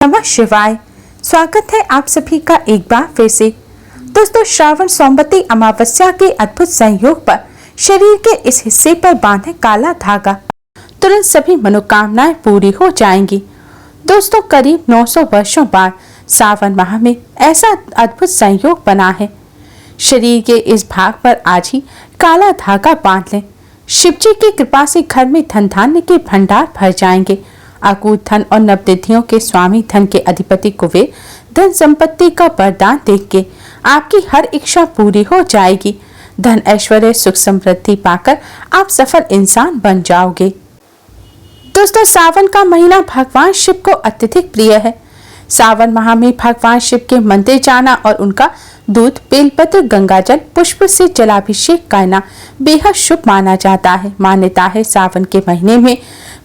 नमः शिवाय। स्वागत है आप सभी का एक बार फिर से। दोस्तों, श्रावण सोमवती अमावस्या के अद्भुत संयोग पर शरीर के इस हिस्से पर बांधे काला धागा, तुरंत सभी मनोकामनाएं पूरी हो जाएंगी। दोस्तों, करीब 900 वर्षों बाद सावन माह में ऐसा अद्भुत संयोग बना है। शरीर के इस भाग पर आज ही काला धागा बांध लें। शिव जी की कृपा से घर में धन धान्य के भंडार भर जाएंगे। अकूत धन और नवनिधियों के स्वामी, धन के अधिपति कुबेर धन संपत्ति का वरदान देख के आपकी हर इच्छा पूरी हो जाएगी। धन ऐश्वर्य सुख समृद्धि पाकर आप सफल इंसान बन जाओगे। दोस्तों, सावन का महीना भगवान शिव को अत्यधिक प्रिय है। सावन माह में भगवान शिव के मंदिर जाना और उनका दूध, बेलपत्र, गंगाजल, पुष्प से जलाभिषेक करना बेहद शुभ माना जाता है। मान्यता है सावन के महीने में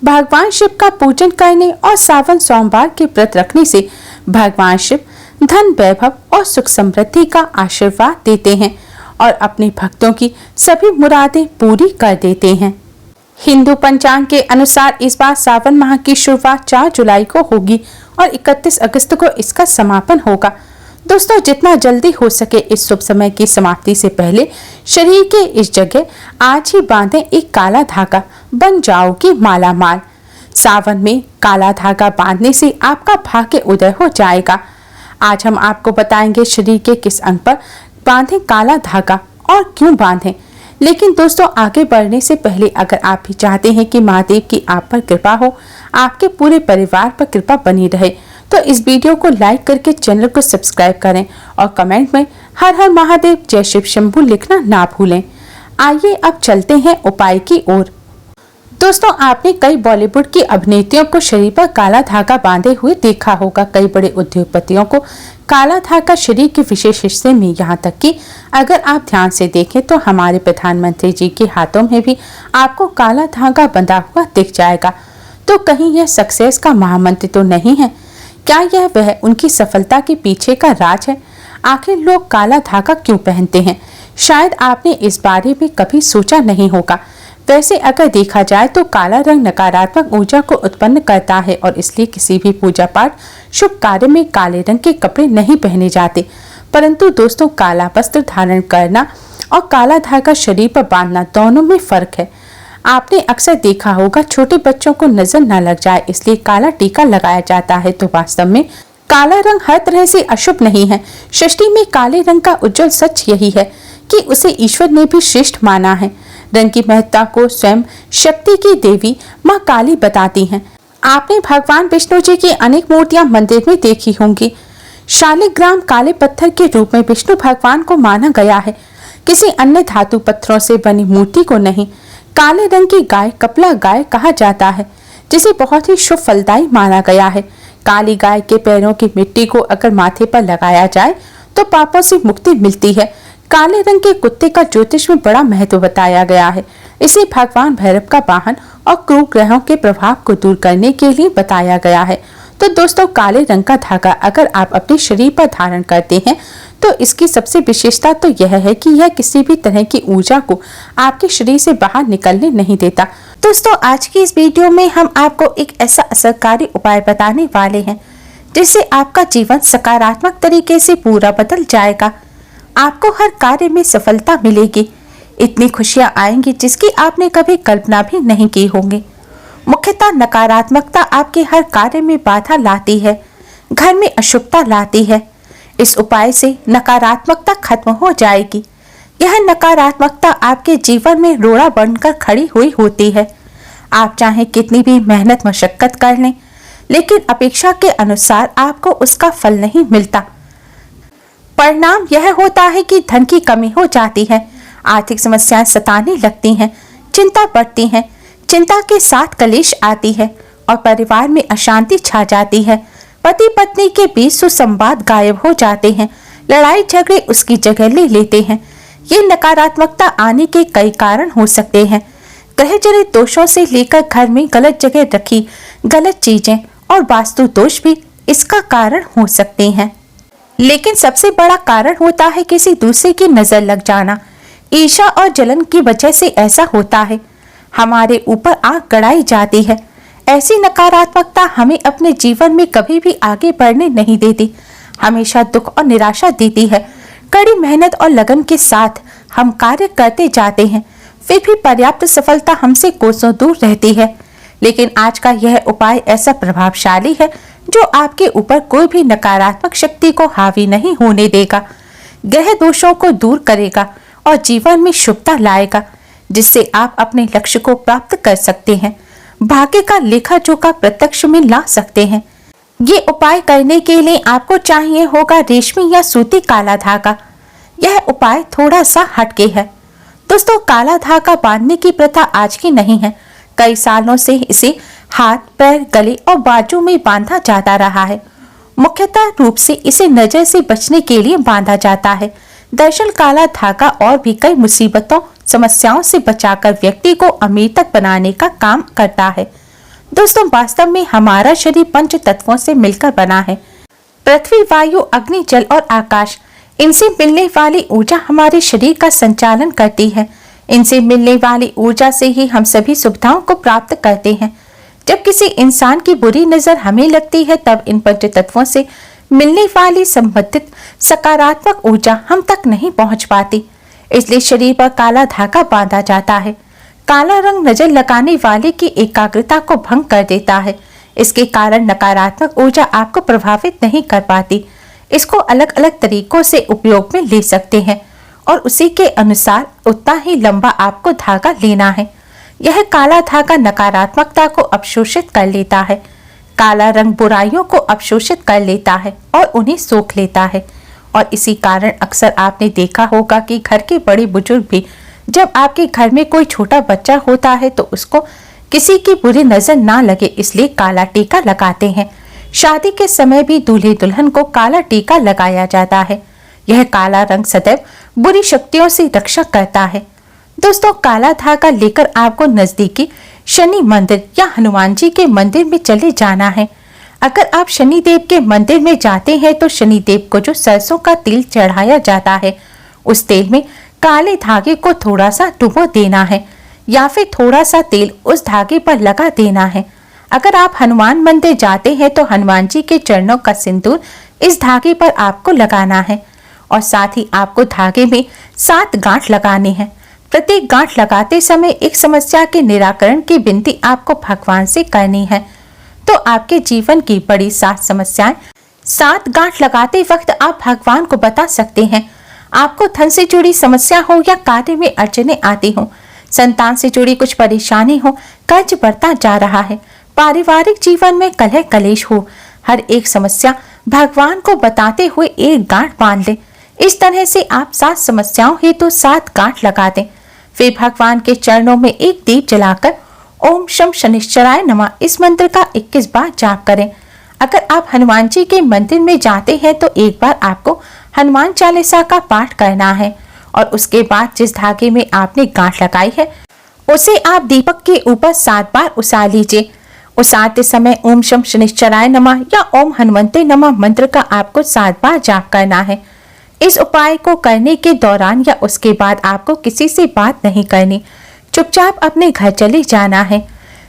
भगवान शिव का पूजन करने और सावन सोमवार के व्रत रखने से भगवान शिव धन, वैभव और सुख समृद्धि का आशीर्वाद देते हैं और अपने भक्तों की सभी मुरादें पूरी कर देते हैं। हिंदू पंचांग के अनुसार इस बार सावन माह की शुरुआत 4 जुलाई को होगी और 31 अगस्त को इसका समापन होगा। दोस्तों, जितना जल्दी हो सके इस शुभ समय की समाप्ति से पहले शरीर के इस जगह आज ही बांधें एक काला धागा, बन जाओगी माला माल। सावन में काला धागा बांधने से आपका भाग्य उदय हो जाएगा। आज हम आपको बताएंगे शरीर के किस अंग पर बांधें काला धागा और क्यों बांधें। लेकिन दोस्तों, आगे बढ़ने से पहले अगर आप भी चाहते हैं कि महादेव की आप पर कृपा हो, आपके पूरे परिवार पर कृपा बनी रहे, तो इस वीडियो को लाइक करके चैनल को सब्सक्राइब करें और कमेंट में हर हर महादेव जय शिव शंभू लिखना ना भूलें। आइए अब चलते हैं उपाय की ओर। दोस्तों, आपने कई बॉलीवुड की अभिनेत्रियों को शरीर पर काला धागा बांधे हुए देखा होगा। कई बड़े उद्योगपतियों को काला धागा शरीर के विशेष हिस्से में, यहाँ तक कि अगर आप ध्यान से देखें तो हमारे प्रधानमंत्री जी के हाथों में भी आपको काला धागा बंधा हुआ दिख जाएगा। तो कहीं यह सक्सेस का महामंत्र तो नहीं है? क्या यह वह उनकी सफलता के पीछे का राज है? आखिर लोग काला धागा क्यों पहनते हैं? शायद आपने इस बारे में कभी सोचा नहीं होगा। वैसे अगर देखा जाए तो काला रंग नकारात्मक ऊर्जा को उत्पन्न करता है और इसलिए किसी भी पूजा पाठ, शुभ कार्य में काले रंग के कपड़े नहीं पहने जाते। परंतु दोस्तों, काला वस्त्र धारण करना और काला धागा शरीर पर बांधना दोनों में फर्क है। आपने अक्सर देखा होगा छोटे बच्चों को नजर न लग जाए इसलिए काला टीका लगाया जाता है। तो वास्तव में काला रंग हर तरह से अशुभ नहीं है। सृष्टि में काले रंग का उज्जवल सच यही है कि उसे ईश्वर ने भी श्रेष्ठ माना है। रंग की महत्ता को स्वयं शक्ति की देवी माँ काली बताती हैं। आपने भगवान विष्णु जी की अनेक मूर्तियां मंदिर में देखी होंगी। शालिग्राम काले पत्थर के रूप में विष्णु भगवान को माना गया है, किसी अन्य धातु पत्थरों से बनी मूर्ति को नहीं। काले रंग की गाय कपला गाय कहा जाता है, जिसे बहुत ही शुभ फलदायी माना गया है। काली गाय के पैरों की मिट्टी को अगर माथे पर लगाया जाए तो पापों से मुक्ति मिलती है। काले रंग के कुत्ते का ज्योतिष में बड़ा महत्व बताया गया है। इसे भगवान भैरव का वाहन और क्रूर ग्रहों के प्रभाव को दूर करने के लिए बताया गया है। तो दोस्तों, काले रंग का धागा अगर आप अपने शरीर पर धारण करते हैं तो इसकी सबसे विशेषता तो यह है कि यह किसी भी तरह की ऊर्जा को आपके शरीर से बाहर निकलने नहीं देता। दोस्तों, आज की इस वीडियो में हम आपको एक ऐसा असरकारी उपाय बताने वाले हैं जिससे आपका जीवन सकारात्मक तरीके से पूरा बदल जाएगा। आपको हर कार्य में सफलता मिलेगी, इतनी खुशियां आएंगी जिसकी आपने कभी कल्पना भी नहीं की होंगी। मुख्यतः नकारात्मकता आपके हर कार्य में बाधा लाती है, घर में अशुभता लाती है। इस उपाय से नकारात्मकता खत्म हो जाएगी। यह नकारात्मकता आपके जीवन में रोड़ा बनकर खड़ी हुई होती है। आप चाहे कितनी भी मेहनत मशक्कत कर लें, लेकिन अपेक्षा के अनुसार आपको उसका फल नहीं मिलता। परिणाम यह होता है कि धन की कमी हो जाती है, आर्थिक समस्याएं सताने लगती हैं, चिंता बढ़ती है, चिंता के साथ कलेश आती है और परिवार में अशांति छा जाती है। पति पत्नी के बीच सुसंवाद गायब हो जाते हैं, लड़ाई झगड़े उसकी जगह ले लेते हैं। ये नकारात्मकता आने के कई कारण हो सकते हैं। ग्रह जनित दोषों से लेकर घर में गलत जगह रखी गलत चीजें और वास्तु दोष भी इसका कारण हो सकते हैं। लेकिन सबसे बड़ा कारण होता है किसी दूसरे की नजर लग जाना। ईर्ष्या और जलन की वजह से ऐसा होता है। हमारे ऊपर आंख गड़ाई जाती है। ऐसी नकारात्मकता हमें अपने जीवन में कभी भी आगे बढ़ने नहीं देती, हमेशा दुख और निराशा देती है। कड़ी मेहनत और लगन के साथ हम कार्य करते जाते हैं, फिर भी पर्याप्त सफलता हमसे कोसों दूर रहती है। लेकिन आज का यह उपाय ऐसा प्रभावशाली है जो आपके ऊपर कोई भी नकारात्मक शक्ति को हावी नहीं होने देगा, ग्रह दोषों को दूर करेगा और जीवन में शुभता लाएगा, जिससे आप अपने लक्ष्य को प्राप्त कर सकते हैं, भाग्य का लेखा जोखा प्रत्यक्ष में ला सकते हैं। ये उपाय करने के लिए आपको चाहिए होगा रेशमी या सूती काला धागा। यह उपाय थोड़ा सा हटके है। दोस्तों, काला धागा बांधने की प्रथा आज की नहीं है। कई सालों से इसे हाथ, पैर, गले और बाजू में बांधा जाता रहा है। मुख्यतः रूप से इसे नजर से बचने के लिए बांधा जाता है। दरअसल काला धागा और भी कई मुसीबतों, समस्याओं से बचाकर व्यक्ति को अमीर तक बनाने का काम करता है। दोस्तों, वास्तव में हमारा शरीर पंच तत्वों से मिलकर बना है। पृथ्वी, वायु, अग्नि, जल और आकाश, इनसे मिलने वाली ऊर्जा हमारे शरीर का संचालन करती है। इनसे मिलने वाली ऊर्जा से ही हम सभी सुविधाओं को प्राप्त करते हैं। जब किसी इंसान की बुरी नजर हमें लगती है, तब इन पंच तत्वों से मिलने वाली संबंधित सकारात्मक ऊर्जा हम तक नहीं पहुंच पाती, इसलिए शरीर पर काला धागा बांधा जाता है। काला रंग नजर लगाने वाले की एकाग्रता को भंग कर देता है। इसके कारण नकारात्मक ऊर्जा आपको प्रभावित नहीं कर पाती। इसको अलग अलग तरीकों से उपयोग में ले सकते हैं और उसी के अनुसार उतना ही लंबा आपको धागा लेना है। यह काला धागा नकारात्मकता को अवशोषित कर लेता है। काला रंग बुराइयों को अवशोषित कर लेता है और उन्हें सोख लेता है। और इसी कारण अक्सर आपने देखा होगा कि घर के बड़े बुजुर्ग भी जब आपके घर में कोई छोटा बच्चा होता है तो उसको किसी की बुरी नजर ना लगे, इसलिए काला टीका लगाते हैं। शादी के समय भी दूल्हे दुल्हन को काला टीका लगाया जाता है। यह काला रंग सदैव बुरी शक्तियों से रक्षा करता है। दोस्तों, काला धागा लेकर आपको नजदीकी शनि मंदिर या हनुमान जी के मंदिर में चले जाना है। अगर आप शनि देव के मंदिर में जाते हैं तो शनि देव को जो सरसों का तेल चढ़ाया जाता है, उस तेल में काले धागे को थोड़ा सा डुबो देना है या फिर थोड़ा सा तेल उस धागे पर लगा देना है। अगर आप हनुमान मंदिर जाते हैं तो हनुमान जी के चरणों का सिंदूर इस धागे पर आपको लगाना है और साथ ही आपको धागे में 7 गांठ लगाने हैं। प्रत्येक गांठ लगाते समय एक समस्या के निराकरण की विनती आपको भगवान से करनी है। तो आपके जीवन की बड़ी 7 समस्याएं 7 गांठ लगाते वक्त आप भगवान को बता सकते हैं। आपको धन से जुड़ी समस्या हो या कार्य में अड़चने आती हो, संतान से जुड़ी कुछ परेशानी हो, कर्ज बढ़ता जा रहा है, पारिवारिक जीवन में कलह कलेश हो, हर एक समस्या भगवान को बताते हुए एक गांठ बांध ले। इस तरह से आप 7 समस्याओं हेतु 7 गांठ लगा दें। फिर भगवान के चरणों में एक दीप जलाकर ओम शम शनिश्चराय नमः इस मंत्र का 21 बार जाप करें। अगर आप हनुमान जी के मंदिर में जाते हैं तो एक बार आपको हनुमान चालीसा का पाठ करना है और उसके बाद जिस धागे में आपने गांठ लगाई है उसे आप दीपक के ऊपर 7 बार उसार लीजिए। उसारते समय ओम शम शनिश्चराय नमः या ओम हनुमंते नमः मंत्र का आपको 7 बार जाप करना है। इस उपाय को करने के दौरान या उसके बाद आपको किसी से बात नहीं करनी, चुपचाप अपने घर चले जाना है।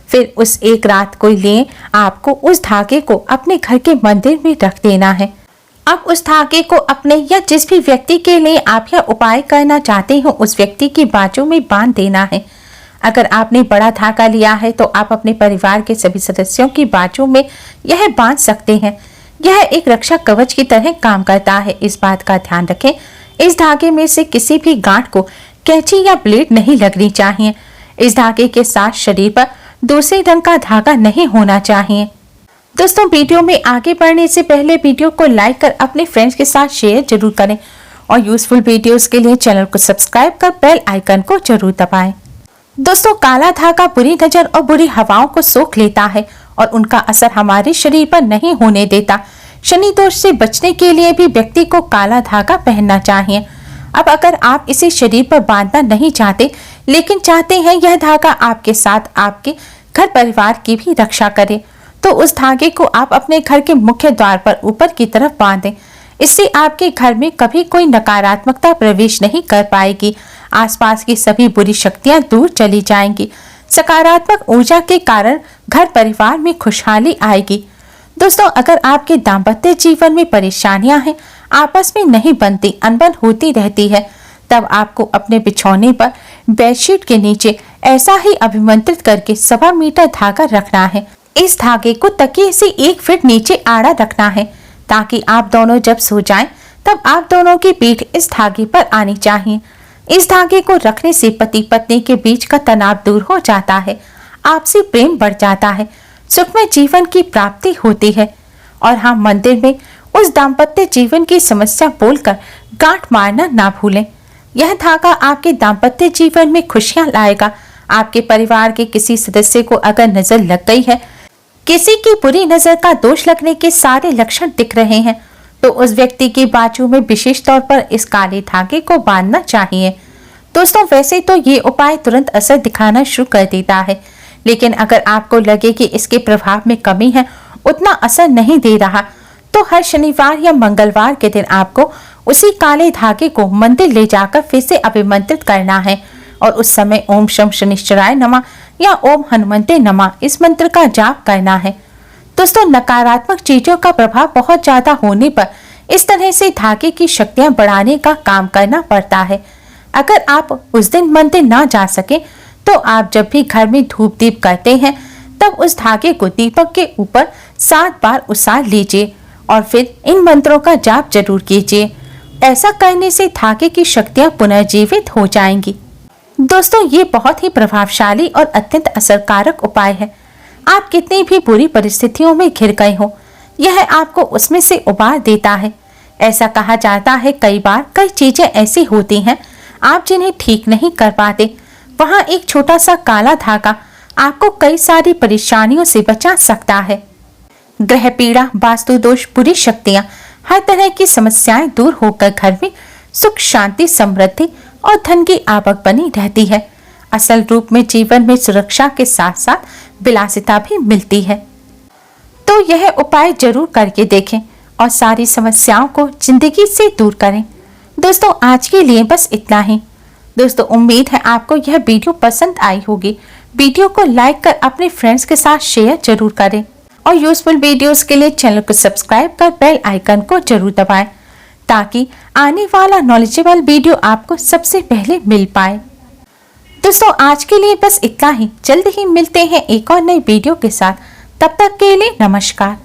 फिर उस एक रात को लिए आपको उस धागे को अपने घर के मंदिर में रख देना है। अब उस धागे को अपने या जिस भी व्यक्ति के लिए आप यह उपाय करना चाहते हो उस व्यक्ति की बाजू में बांध देना है। अगर आपने बड़ा धागा लिया है तो आप अपने परिवार के सभी सदस्यों की बाजू में यह बांध सकते हैं। यह एक रक्षा कवच की तरह काम करता है। इस बात का ध्यान रखें, इस धागे में से किसी भी गांठ को कैंची या ब्लेड नहीं लगनी चाहिए। इस धागे के साथ शरीर पर दूसरे रंग का धागा नहीं होना चाहिए। दोस्तों, वीडियो में आगे बढ़ने से पहले वीडियो को लाइक कर अपने फ्रेंड्स के साथ शेयर जरूर करें और यूजफुल वीडियोस के लिए चैनल को सब्सक्राइब कर बेल आइकन को जरूर दबाएं। दोस्तों, काला धागा बुरी नजर और बुरी हवाओं को सोख लेता है और उनका असर हमारे शरीर पर नहीं होने देता। शनि दोष से बचने के लिए भी व्यक्ति को काला धागा पहनना चाहिए। अब अगर आप इसे शरीर पर बांधना नहीं चाहते लेकिन चाहते हैं यह धागा आपके साथ आपके घर परिवार की भी रक्षा करे, तो उस धागे को आप अपने घर के मुख्य द्वार पर ऊपर की तरफ बांधें। इससे आपके घर में कभी कोई नकारात्मकता प्रवेश नहीं कर पाएगी। आसपास की सभी बुरी शक्तियां दूर चली जाएंगी। सकारात्मक ऊर्जा के कारण घर परिवार में खुशहाली आएगी। दोस्तों, अगर आपके दाम्पत्य जीवन में परेशानियां हैं, आपस में नहीं बनती, अनबन होती रहती है, तब आपको अपने बिछौने पर बेडशीट के नीचे ऐसा ही अभिमंत्रित करके 1.25 मीटर धागा रखना है। इस धागे को तकिए से 1 फीट नीचे आड़ा रखना है, ताकि आप दोनों जब सो जाएं, तब आप दोनों की पीठ इस धागे पर आनी चाहिए। इस धागे को रखने से पति पत्नी के बीच का तनाव दूर हो जाता है, आपसी प्रेम बढ़ जाता है, सुखमय जीवन की प्राप्ति होती है। और हाँ, मंदिर में उस दाम्पत्य जीवन की समस्या बोलकर गांठ मारना ना भूलें। यह धागा आपके दाम्पत्य जीवन में खुशियां लाएगा। आपके परिवार के किसी सदस्य को अगर नजर लग गई है, किसी की बुरी नजर का दोष लगने के सारे लक्षण दिख रहे हैं, तो उस व्यक्ति की बाजू में विशेष तौर पर इस काले धागे को बांधना चाहिए। दोस्तों, वैसे तो ये उपाय तुरंत असर दिखाना शुरू कर देता है, लेकिन अगर आपको लगे कि इसके प्रभाव में कमी है, उतना असर नहीं दे रहा, तो हर शनिवार या मंगलवार के दिन आपको उसी काले धागे को मंदिर ले जाकर फिर से अभिमंत्रित करना है और उस समय ओम शम शनिश्चराय नमः या ओम हनुमंते नमः इस मंत्र का जाप करना है। दोस्तों, नकारात्मक चीजों का प्रभाव बहुत ज्यादा होने पर इस तरह से धागे की शक्तियां बढ़ाने का काम करना पड़ता है। अगर आप उस दिन मंदिर ना जा सके, तो आप जब भी घर में धूप दीप करते हैं, तब उस धागे को दीपक के ऊपर 7 बार उसार लीजिए और फिर इन मंत्रों का जाप जरूर कीजिए। ऐसा करने से धागे की शक्तियां पुनर्जीवित हो जाएंगी। दोस्तों, ये बहुत ही प्रभावशाली और अत्यंत असरकारक उपाय है। आप कितनी भी बुरी परिस्थितियों में घिर गए हो, यह आपको उसमें से उबार देता है। ऐसा कहा जाता है, कई बार कई चीजें ऐसी होती हैं आप जिन्हें ठीक नहीं कर पाते, वहां एक छोटा सा काला धागा आपको कई सारी परेशानियों से बचा सकता है। ग्रह पीड़ा, वास्तु दोष, बुरी शक्तियां, हर तरह की समस्याएं दूर होकर घर में सुख, शांति, समृद्धि और धन की आवक बनी रहती है। असल रूप में जीवन में सुरक्षा के साथ साथ विलासिता भी मिलती है। तो यह उपाय जरूर करके देखें और सारी समस्याओं को जिंदगी से दूर करें। दोस्तों, आज के लिए बस इतना ही। दोस्तों, उम्मीद है आपको यह वीडियो पसंद आई होगी। वीडियो को लाइक कर अपने फ्रेंड्स के साथ शेयर जरूर करें और यूजफुल वीडियोस के लिए चैनल को सब्सक्राइब कर बेल आइकन को जरूर दबाएं, ताकि आने वाला नॉलेजेबल वीडियो आपको सबसे पहले मिल पाए। दोस्तों, आज के लिए बस इतना ही। जल्द ही मिलते हैं एक और नई वीडियो के साथ। तब तक के लिए नमस्कार।